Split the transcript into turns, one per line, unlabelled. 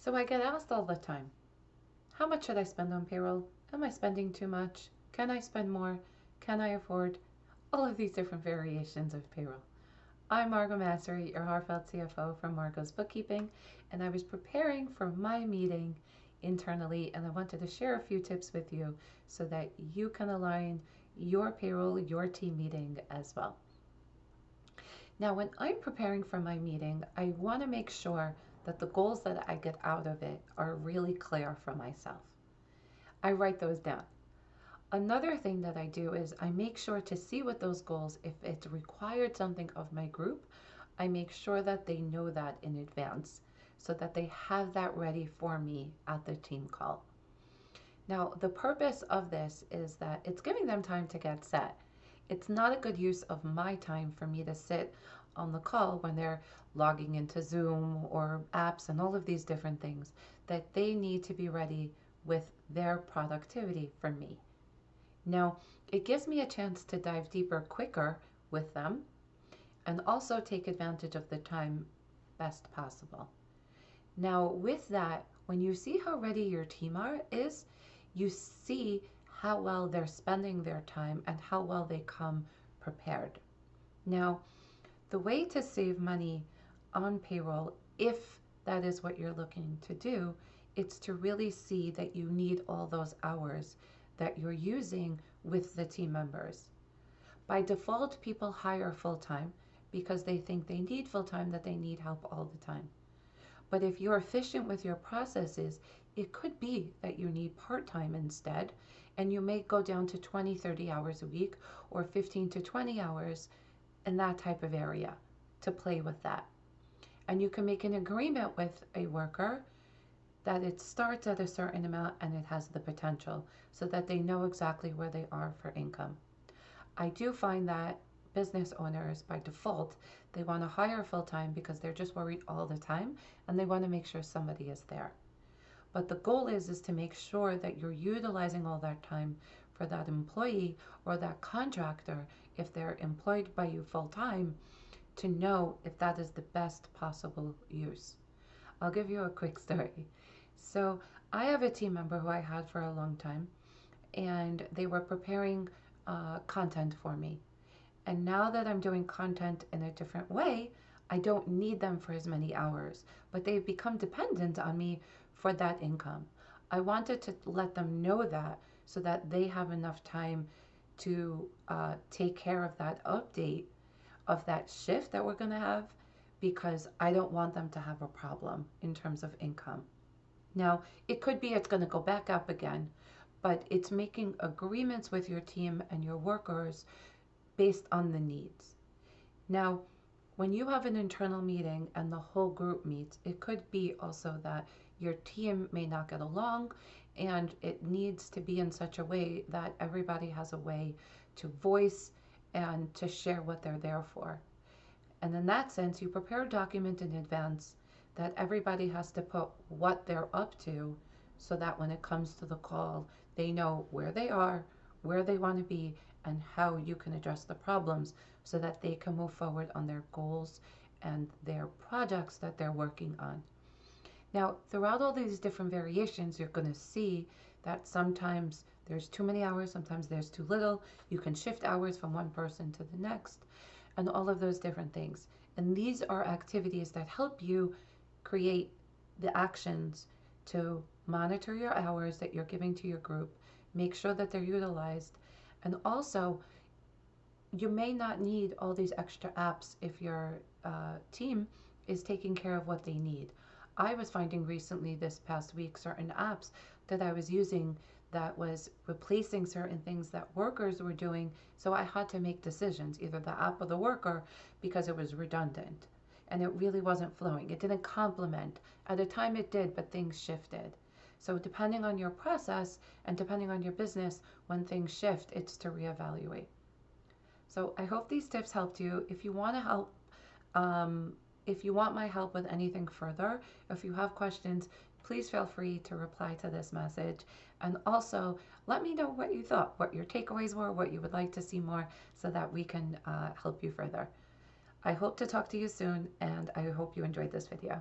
So I get asked all the time, how much should I spend on payroll? Am I spending too much? Can I spend more? Can I afford? All of these different variations of payroll. I'm Margo Massary, your Heartfelt CFO from Margo's Bookkeeping, and I was preparing for my meeting internally, and I wanted to share a few tips with you so that you can align your payroll, your team meeting as well. Now, when I'm preparing for my meeting, I want to make sure that the goals that I get out of it are really clear for myself. I write those down. Another thing that I do is I make sure to see what those goals, if it's required something of my group, I make sure that they know that in advance so that they have that ready for me at the team call. Now, the purpose of this is that it's giving them time to get set. It's not a good use of my time for me to sit on the call when they're logging into Zoom or apps and all of these different things, that they need to be ready with their productivity for me. Now, it gives me a chance to dive deeper quicker with them and also take advantage of the time best possible. Now, with that, when you see how ready your team is, you see how well they're spending their time and how well they come prepared. Now, the way to save money on payroll, if that is what you're looking to do, it's to really see that you need all those hours that you're using with the team members. By default, people hire full-time because they think they need full-time, that they need help all the time. But if you're efficient with your processes, it could be that you need part-time instead, and you may go down to 20, 30 hours a week or 15 to 20 hours in that type of area to play with that. And you can make an agreement with a worker that it starts at a certain amount and it has the potential so that they know exactly where they are for income. I do find that business owners, by default, they want to hire full-time because they're just worried all the time and they want to make sure somebody is there. But the goal is to make sure that you're utilizing all that time for that employee or that contractor, if they're employed by you full-time, to know if that is the best possible use. I'll give you a quick story. So I have a team member who I had for a long time, and they were preparing content for me. And now that I'm doing content in a different way, I don't need them for as many hours, but they've become dependent on me for that income. I wanted to let them know that so that they have enough time to take care of that update of that shift that we're going to have, because I don't want them to have a problem in terms of income. Now, it could be it's going to go back up again, but it's making agreements with your team and your workers based on the needs. Now, when you have an internal meeting and the whole group meets, it could be also that your team may not get along, and it needs to be in such a way that everybody has a way to voice and to share what they're there for. And in that sense, you prepare a document in advance that everybody has to put what they're up to so that when it comes to the call, they know where they are, where they want to be, and how you can address the problems so that they can move forward on their goals and their projects that they're working on. Now, throughout all these different variations, you're going to see that sometimes there's too many hours, sometimes there's too little. You can shift hours from one person to the next, and all of those different things. And these are activities that help you create the actions to monitor your hours that you're giving to your group, make sure that they're utilized, and also you may not need all these extra apps if your team is taking care of what they need. I was finding recently this past week certain apps that I was using that was replacing certain things that workers were doing, so I had to make decisions, either the app or the worker, because it was redundant and it really wasn't flowing. It didn't complement. At a time it did, but things shifted. So depending on your process and depending on your business, when things shift, it's to reevaluate. So I hope these tips helped you. If you want to help, if you want my help with anything further, if you have questions, please feel free to reply to this message. And also let me know what you thought, what your takeaways were, what you would like to see more, so that we can help you further. I hope to talk to you soon, and I hope you enjoyed this video.